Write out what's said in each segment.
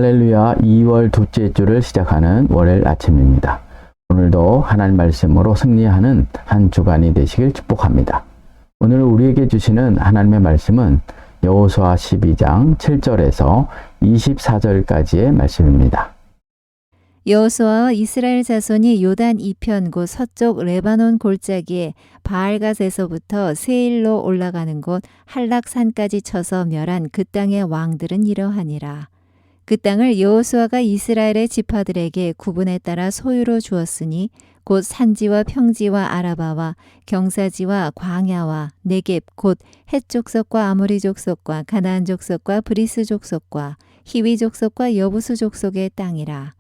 할렐루야, 2월 둘째 주를 시작하는 월요일 아침입니다. 오늘도 하나님 말씀으로 승리하는 한 주간이 되시길 축복합니다. 오늘 우리에게 주시는 하나님의 말씀은 여호수아 12장 7절에서 24절까지의 말씀입니다. 여호수아와 이스라엘 자손이 요단 이편 곧 서쪽 레바논 골짜기에 바알갓에서부터 세일로 올라가는 곳 할락산까지 쳐서 멸한 그 땅의 왕들은 이러하니라. 그 땅을 여호수아가 이스라엘의 지파들에게 구분에 따라 소유로 주었으니 곧 산지와 평지와 아라바와 경사지와 광야와 네겝 곧 헷 족속과 아모리 족속과 가나안 족속과 브리스 족속과 히위 족속과 여부수 족속의 땅이라.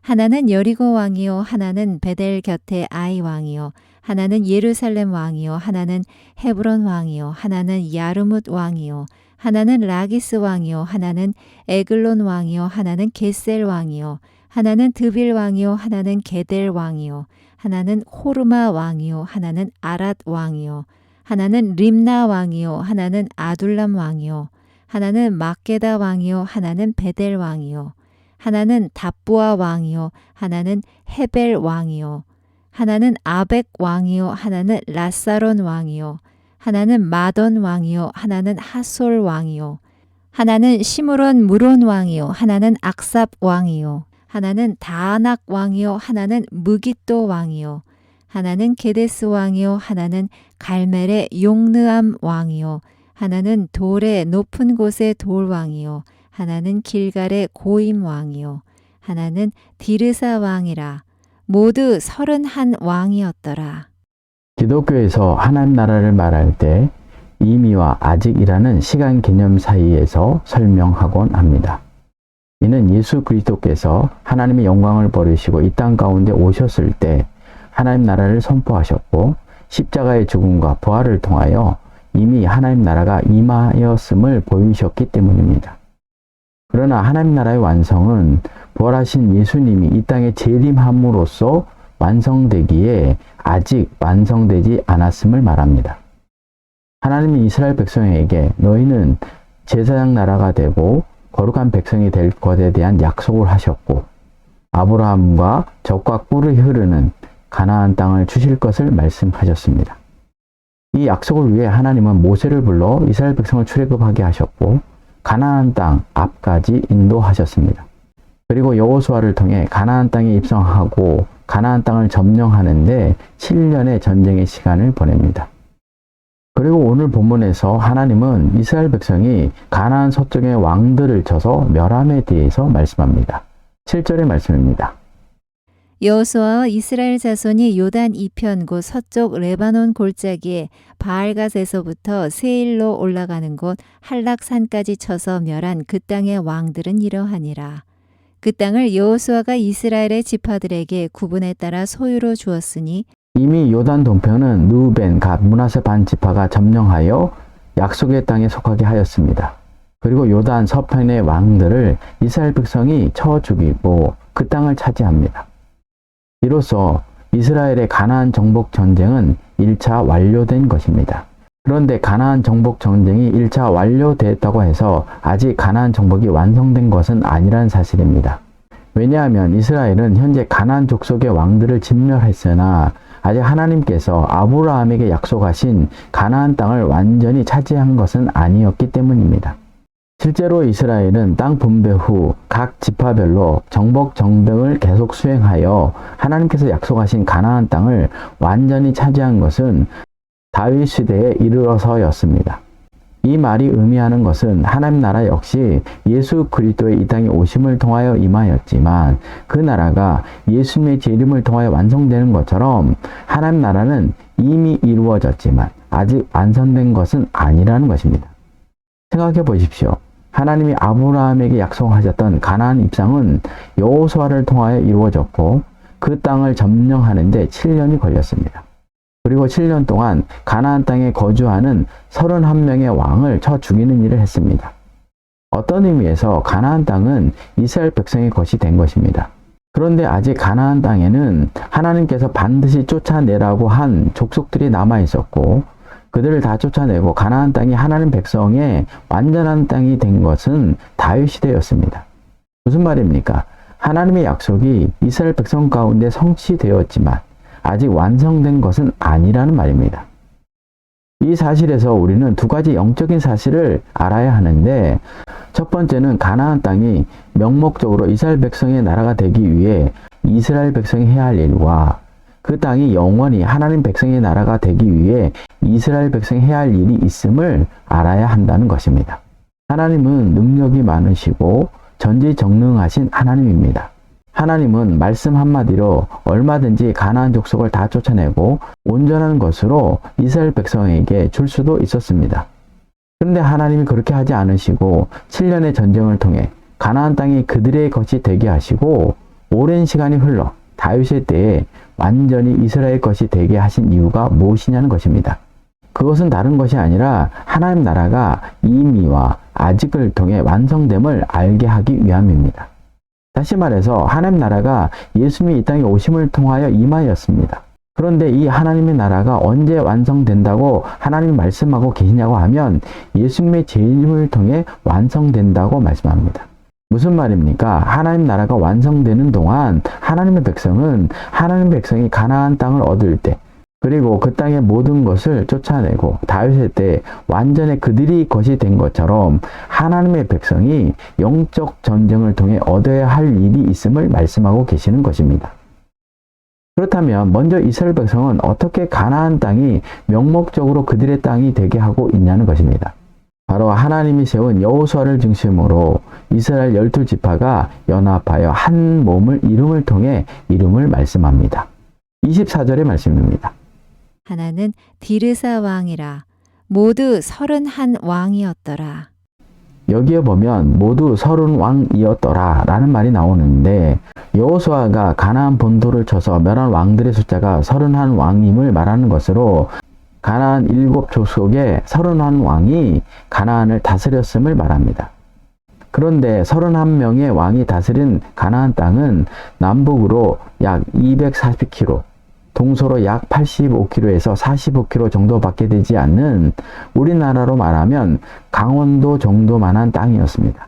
하나는 여리고 왕이요 하나는 베델 곁에 아이 왕이요 하나는 예루살렘 왕이요 하나는 헤브론 왕이요 하나는 야르뭇 왕이요 하나는 라기스 왕이요 하나는 에글론 왕이요 하나는 게셀 왕이요 하나는 드빌 왕이요 하나는 게델 왕이요 하나는 호르마 왕이요 하나는 아랏 왕이요 하나는 림나 왕이요 하나는 아둘람 왕이요 하나는 막게다 왕이요 하나는 베델 왕이요 하나는 답부아 왕이요 하나는 헤벨 왕이요 하나는 아벡 왕이요 하나는 라사론 왕이요 하나는 마돈 왕이요 하나는 하솔 왕이요 하나는 시므론 무론 왕이요 하나는 악삽 왕이요 하나는 다아낙 왕이요 하나는 무깃도 왕이요 하나는 게데스 왕이요 하나는 갈멜의 용느암 왕이요 하나는 돌의 높은 곳의 돌 왕이요 하나는 길갈의 고임 왕이요 하나는 디르사 왕이라. 모두 31 왕이었더라. 기독교에서 하나님 나라를 말할 때 이미와 아직이라는 시간 개념 사이에서 설명하곤 합니다. 이는 예수 그리스도께서 하나님의 영광을 버리시고 이 땅 가운데 오셨을 때 하나님 나라를 선포하셨고 십자가의 죽음과 부활을 통하여 이미 하나님 나라가 임하였음을 보이셨기 때문입니다. 그러나 하나님 나라의 완성은 부활하신 예수님이 이 땅에 재림함으로써 완성되기에 아직 완성되지 않았음을 말합니다. 하나님이 이스라엘 백성에게 너희는 제사장 나라가 되고 거룩한 백성이 될 것에 대한 약속을 하셨고 아브라함과 젖과 꿀이 흐르는 가나안 땅을 주실 것을 말씀하셨습니다. 이 약속을 위해 하나님은 모세를 불러 이스라엘 백성을 출애굽하게 하셨고 가나안 땅 앞까지 인도하셨습니다. 그리고 여호수아를 통해 가나안 땅에 입성하고 가나안 땅을 점령하는데 7년의 전쟁의 시간을 보냅니다. 그리고 오늘 본문에서 하나님은 이스라엘 백성이 가나안 서쪽의 왕들을 쳐서 멸함에 대해서 말씀합니다. 7절의 말씀입니다. 여호수아와 이스라엘 자손이 요단 이편 곧 서쪽 레바논 골짜기에 바알갓에서부터 세일로 올라가는 곳 할락산까지 쳐서 멸한 그 땅의 왕들은 이러하니라. 그 땅을 여호수아가 이스라엘의 지파들에게 구분에 따라 소유로 주었으니 이미 요단 동편은 르우벤, 갓, 므낫세 반 지파가 점령하여 약속의 땅에 속하게 하였습니다. 그리고 요단 서편의 왕들을 이스라엘 백성이 쳐 죽이고 그 땅을 차지합니다. 이로써 이스라엘의 가나안 정복 전쟁은 1차 완료된 것입니다. 그런데 가나안 정복 전쟁이 1차 완료됐다고 해서 아직 가나안 정복이 완성된 것은 아니란 사실입니다. 왜냐하면 이스라엘은 현재 가나안 족속의 왕들을 진멸했으나 아직 하나님께서 아브라함에게 약속하신 가나안 땅을 완전히 차지한 것은 아니었기 때문입니다. 실제로 이스라엘은 땅 분배 후 각 지파별로 정복 정병을 계속 수행하여 하나님께서 약속하신 가나안 땅을 완전히 차지한 것은 다윗 시대에 이르러서였습니다. 이 말이 의미하는 것은 하나님 나라 역시 예수 그리스도의 이 땅에 오심을 통하여 임하였지만 그 나라가 예수님의 재림을 통하여 완성되는 것처럼 하나님 나라는 이미 이루어졌지만 아직 완성된 것은 아니라는 것입니다. 생각해 보십시오. 하나님이 아브라함에게 약속하셨던 가나안 입성은 여호수아를 통하여 이루어졌고 그 땅을 점령하는데 7년이 걸렸습니다. 그리고 7년 동안 가나안 땅에 거주하는 31명의 왕을 쳐 죽이는 일을 했습니다. 어떤 의미에서 가나안 땅은 이스라엘 백성의 것이 된 것입니다. 그런데 아직 가나안 땅에는 하나님께서 반드시 쫓아내라고 한 족속들이 남아 있었고 그들을 다 쫓아내고 가나안 땅이 하나님 백성의 완전한 땅이 된 것은 다윗 시대였습니다. 무슨 말입니까? 하나님의 약속이 이스라엘 백성 가운데 성취되었지만 아직 완성된 것은 아니라는 말입니다. 이 사실에서 우리는 두 가지 영적인 사실을 알아야 하는데, 첫 번째는 가나안 땅이 명목적으로 이스라엘 백성의 나라가 되기 위해 이스라엘 백성이 해야 할 일과, 그 땅이 영원히 하나님 백성의 나라가 되기 위해 이스라엘 백성이 해야 할 일이 있음을 알아야 한다는 것입니다. 하나님은 능력이 많으시고 전지전능하신 하나님입니다. 하나님은 말씀 한마디로 얼마든지 가나안 족속을 다 쫓아내고 온전한 것으로 이스라엘 백성에게 줄 수도 있었습니다. 그런데 하나님이 그렇게 하지 않으시고 7년의 전쟁을 통해 가나안 땅이 그들의 것이 되게 하시고, 오랜 시간이 흘러 다윗의 때에 완전히 이스라엘 것이 되게 하신 이유가 무엇이냐는 것입니다. 그것은 다른 것이 아니라 하나님 나라가 이미와 아직을 통해 완성됨을 알게 하기 위함입니다. 다시 말해서 하나님 나라가 예수님이 이 땅에 오심을 통하여 임하였습니다. 그런데 이 하나님의 나라가 언제 완성된다고 하나님이 말씀하고 계시냐고 하면 예수님의 재림을 통해 완성된다고 말씀합니다. 무슨 말입니까? 하나님 나라가 완성되는 동안 하나님의 백성이 가나안 땅을 얻을 때, 그리고 그 땅의 모든 것을 쫓아내고 다윗의 때 완전히 그들이 것이 된 것처럼 하나님의 백성이 영적 전쟁을 통해 얻어야 할 일이 있음을 말씀하고 계시는 것입니다. 그렇다면 먼저 이스라엘 백성은 어떻게 가나안 땅이 명목적으로 그들의 땅이 되게 하고 있냐는 것입니다. 바로 하나님이 세운 여호수아를 중심으로 이스라엘 12지파가 연합하여 한 몸을 이름을 통해 이름을 말씀합니다. 24절의 말씀입니다. 하나는 디르사 왕이라. 모두 31왕이었더라. 여기에 보면 모두 30왕이었더라 라는 말이 나오는데, 여호수아가 가나안 본토를 쳐서 멸한 왕들의 숫자가 31왕임을 말하는 것으로 가나안 7족속의 31왕이 가나안을 다스렸음을 말합니다. 그런데 31명의 왕이 다스린 가나안 땅은 남북으로 약 240km, 동서로 약 85km에서 45km 정도밖에 되지 않는, 우리나라로 말하면 강원도 정도만한 땅이었습니다.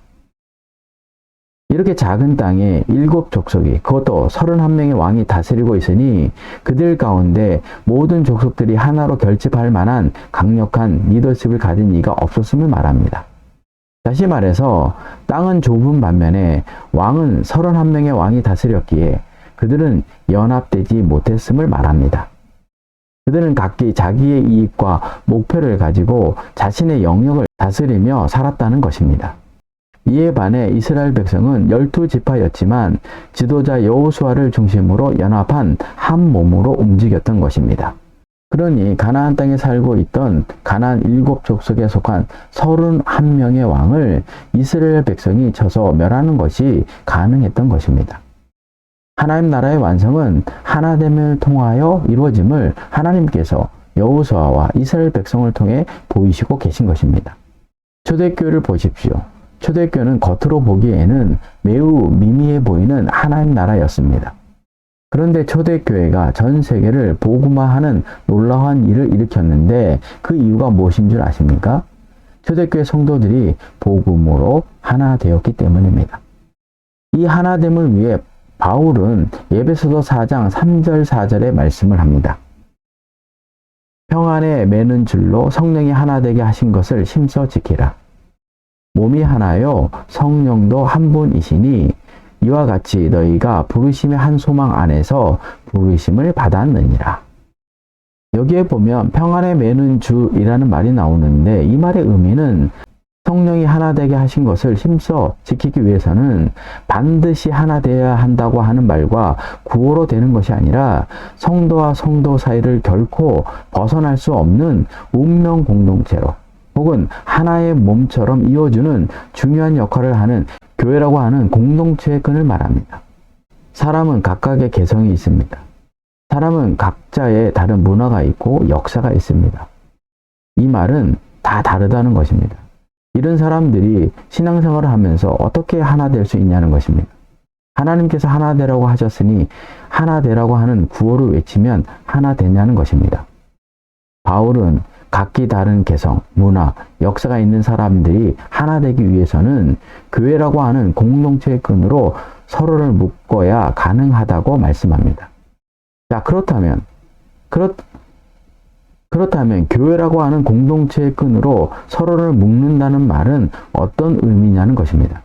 이렇게 작은 땅에 7족속이, 그것도 31명의 왕이 다스리고 있으니 그들 가운데 모든 족속들이 하나로 결집할 만한 강력한 리더십을 가진 이가 없었음을 말합니다. 다시 말해서 땅은 좁은 반면에 왕은 31명의 왕이 다스렸기에 그들은 연합되지 못했음을 말합니다. 그들은 각기 자기의 이익과 목표를 가지고 자신의 영역을 다스리며 살았다는 것입니다. 이에 반해 이스라엘 백성은 12지파였지만 지도자 여호수아를 중심으로 연합한 한 몸으로 움직였던 것입니다. 그러니 가나안 땅에 살고 있던 가나안 7족속에 속한 31명의 왕을 이스라엘 백성이 쳐서 멸하는 것이 가능했던 것입니다. 하나님 나라의 완성은 하나됨을 통하여 이루어짐을 하나님께서 여호수아와 이스라엘 백성을 통해 보이시고 계신 것입니다. 초대교회를 보십시오. 초대교회는 겉으로 보기에는 매우 미미해 보이는 하나님 나라였습니다. 그런데 초대교회가 전 세계를 복음화하는 놀라운 일을 일으켰는데 그 이유가 무엇인 줄 아십니까? 초대교회 성도들이 복음으로 하나 되었기 때문입니다. 이 하나됨을 위해 바울은 에베소서 4장 3절 4절에 말씀을 합니다. 평안에 매는 줄로 성령이 하나 되게 하신 것을 힘써 지키라. 몸이 하나요 성령도 한 분이시니 이와 같이 너희가 부르심의 한 소망 안에서 부르심을 받았느니라. 여기에 보면 평안에 매는 줄이라는 말이 나오는데, 이 말의 의미는 성령이 하나 되게 하신 것을 힘써 지키기 위해서는 반드시 하나 되어야 한다고 하는 말과 구호로 되는 것이 아니라 성도와 성도 사이를 결코 벗어날 수 없는 운명 공동체로, 혹은 하나의 몸처럼 이어주는 중요한 역할을 하는 교회라고 하는 공동체의 끈을 말합니다. 사람은 각각의 개성이 있습니다. 사람은 각자의 다른 문화가 있고 역사가 있습니다. 이 말은 다 다르다는 것입니다. 이런 사람들이 신앙생활을 하면서 어떻게 하나 될 수 있냐는 것입니다. 하나님께서 하나 되라고 하셨으니 하나 되라고 하는 구호를 외치면 하나 되냐는 것입니다. 바울은 각기 다른 개성, 문화, 역사가 있는 사람들이 하나 되기 위해서는 교회라고 하는 공동체의 끈으로 서로를 묶어야 가능하다고 말씀합니다. 자, 그렇다면 교회라고 하는 공동체의 끈으로 서로를 묶는다는 말은 어떤 의미냐는 것입니다.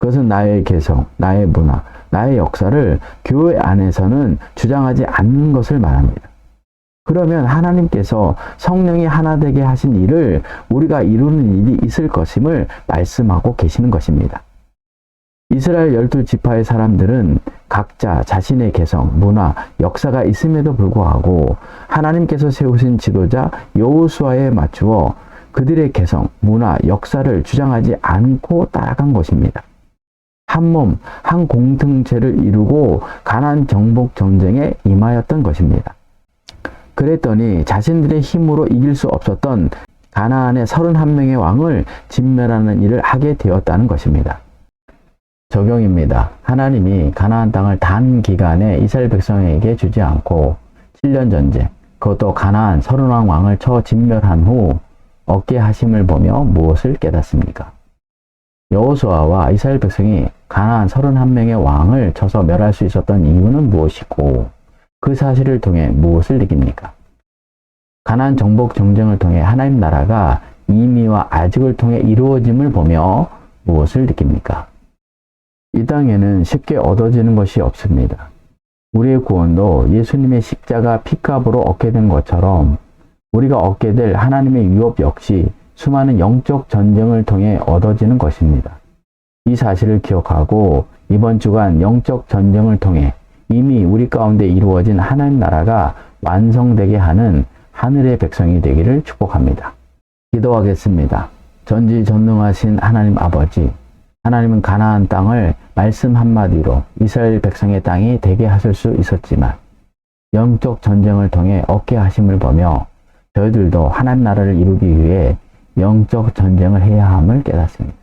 그것은 나의 개성, 나의 문화, 나의 역사를 교회 안에서는 주장하지 않는 것을 말합니다. 그러면 하나님께서 성령이 하나 되게 하신 일을 우리가 이루는 일이 있을 것임을 말씀하고 계시는 것입니다. 이스라엘 12지파의 사람들은 각자 자신의 개성, 문화, 역사가 있음에도 불구하고 하나님께서 세우신 지도자 여호수아에 맞추어 그들의 개성, 문화, 역사를 주장하지 않고 따라간 것입니다. 한 몸, 한 공동체를 이루고 가나안 정복 전쟁에 임하였던 것입니다. 그랬더니 자신들의 힘으로 이길 수 없었던 가나안의 31명의 왕을 진멸하는 일을 하게 되었다는 것입니다. 적용입니다. 하나님이 가나안 땅을 단기간에 이스라엘 백성에게 주지 않고 7년 전쟁, 그것도 가나안 30왕 왕을 쳐 진멸한 후 얻게 하심을 보며 무엇을 깨닫습니까? 여호수아와 이스라엘 백성이 가나안 31명의 왕을 쳐서 멸할 수 있었던 이유는 무엇이고 그 사실을 통해 무엇을 느낍니까? 가나안 정복 전쟁을 통해 하나님 나라가 이미와 아직을 통해 이루어짐을 보며 무엇을 느낍니까? 이 땅에는 쉽게 얻어지는 것이 없습니다. 우리의 구원도 예수님의 십자가 피값으로 얻게 된 것처럼 우리가 얻게 될 하나님의 유업 역시 수많은 영적 전쟁을 통해 얻어지는 것입니다. 이 사실을 기억하고 이번 주간 영적 전쟁을 통해 이미 우리 가운데 이루어진 하나님 나라가 완성되게 하는 하늘의 백성이 되기를 축복합니다. 기도하겠습니다. 전지전능하신 하나님 아버지, 하나님은 가나안 땅을 말씀 한마디로 이스라엘 백성의 땅이 되게 하실 수 있었지만 영적 전쟁을 통해 얻게 하심을 보며 저희들도 하나님 나라를 이루기 위해 영적 전쟁을 해야 함을 깨닫습니다.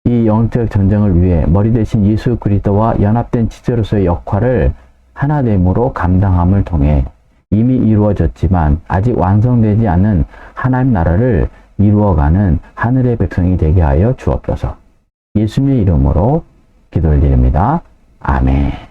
이 영적 전쟁을 위해 머리 대신 예수 그리스도와 연합된 지체로서의 역할을 하나됨으로 감당함을 통해 이미 이루어졌지만 아직 완성되지 않은 하나님 나라를 이루어가는 하늘의 백성이 되게 하여 주옵소서. 예수님의 이름으로 기도를 드립니다. 아멘.